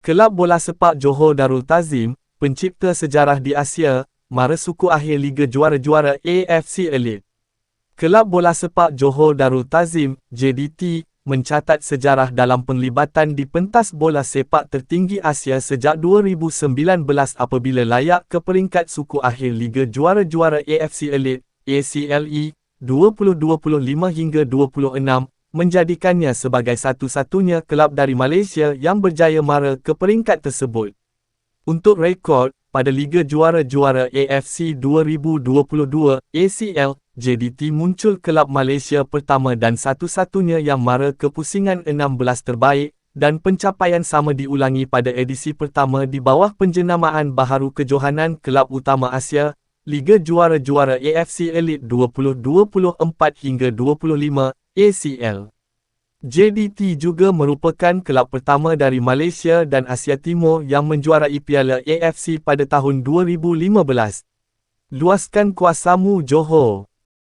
Kelab bola sepak Johor Darul Ta'zim, pencipta sejarah di Asia, mara suku akhir Liga Juara-Juara AFC Elite. Kelab bola sepak Johor Darul Ta'zim, JDT, mencatat sejarah dalam penglibatan di pentas bola sepak tertinggi Asia sejak 2019 apabila layak ke peringkat suku akhir Liga Juara-Juara AFC Elite, ACLE, 2025 hingga 26, menjadikannya sebagai satu-satunya kelab dari Malaysia yang berjaya mara ke peringkat tersebut. Untuk rekod, pada Liga Juara-Juara AFC 2022 ACL, JDT muncul kelab Malaysia pertama dan satu-satunya yang mara ke pusingan 16 terbaik, dan pencapaian sama diulangi pada edisi pertama di bawah penjenamaan baharu kejohanan Kelab Utama Asia, Liga Juara-Juara AFC Elite 2024 hingga 25, ACL. JDT juga merupakan kelab pertama dari Malaysia dan Asia Timur yang menjuarai Piala AFC pada tahun 2015. Luaskan kuasamu Johor.